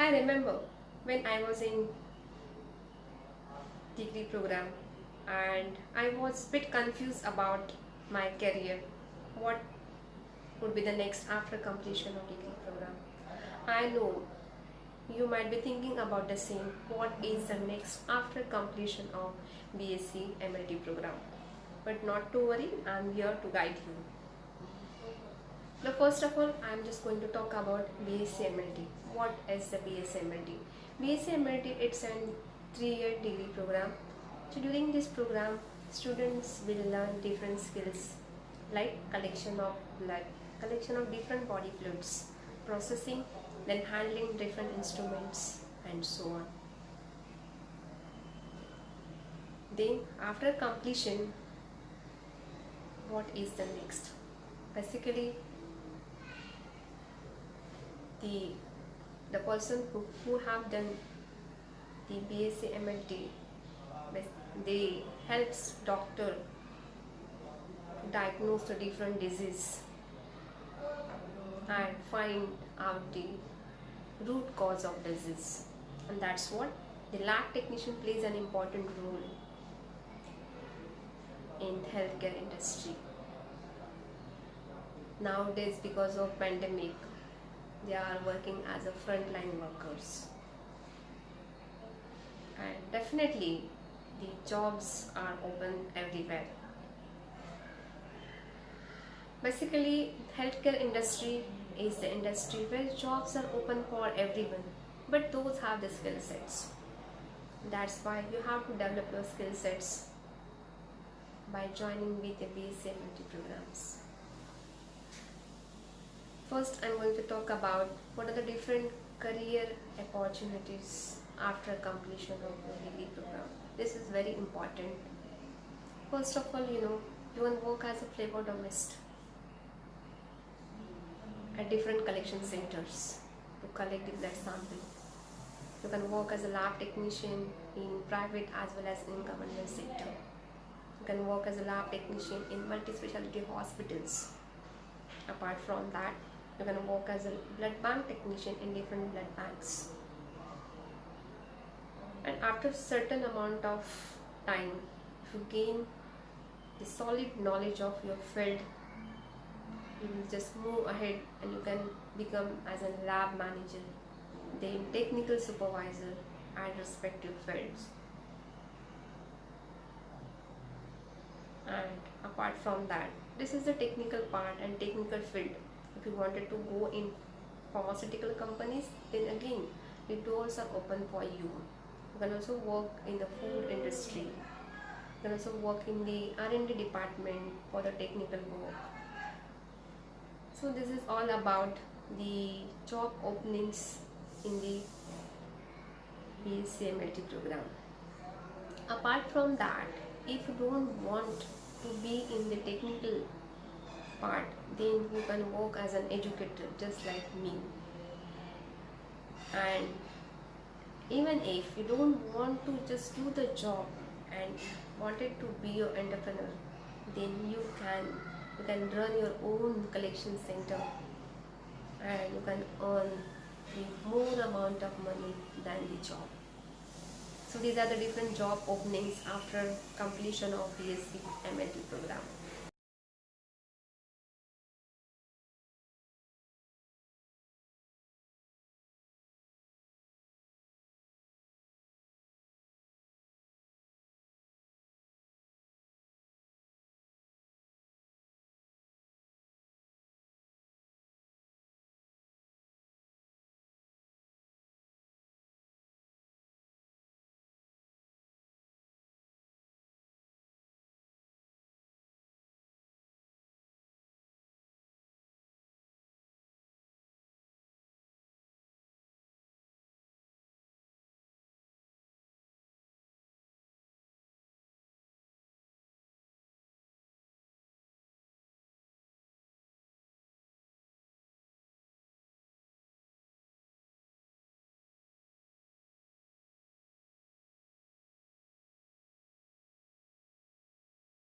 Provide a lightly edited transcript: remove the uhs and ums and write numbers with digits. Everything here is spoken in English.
I remember when I was in degree program and I was a bit confused about my career. What would be the next after completion of degree program? I know you might be thinking about the same. What is the next after completion of BSc MLT program? But not to worry, I'm here to guide you. Now, first of all, I'm just going to talk about BSc MLT. What is the BSc MLT? BSc MLT, it's a 3-year degree program. So during this program, students will learn different skills like collection of blood, collection of different body fluids, processing, then handling different instruments, and so on. Then after completion, what is the next? Basically, the person who have done the BSc MLT, they helps doctor to diagnose the different disease and find out the root cause of disease, and that's what the lab technician plays an important role in healthcare industry. Nowadays, because of pandemic, they are working as a frontline workers, and definitely the jobs are open everywhere. Basically, healthcare industry is the industry where jobs are open for everyone, but those have the skill sets. That's why you have to develop your skill sets by joining with the BSc MLT programs. First, I'm going to talk about what are the different career opportunities after completion of your degree program. This is very important. First of all, you can work as a phlebotomist at different collection centers to collect the blood sample. You can work as a lab technician in private as well as in government sector. You can work as a lab technician in multi-specialty hospitals. Apart from that, you can work as a blood bank technician in different blood banks. And after certain amount of time, if you gain the solid knowledge of your field, you will just move ahead and you can become as a lab manager, then technical supervisor at respective fields. And apart from that, this is the technical part and technical field. If you wanted to go in pharmaceutical companies, then again the doors are open for you. You can also work in the food industry. You can also work in the R&D department for the technical work. So this is all about the job openings in the BSc MLT program. Apart from that, if you don't want to be in the technical part, then you can work as an educator just like me. And even if you don't want to just do the job and wanted to be your entrepreneur, then you can run your own collection center and you can earn the more amount of money than the job. So these are the different job openings after completion of BSc MLT program.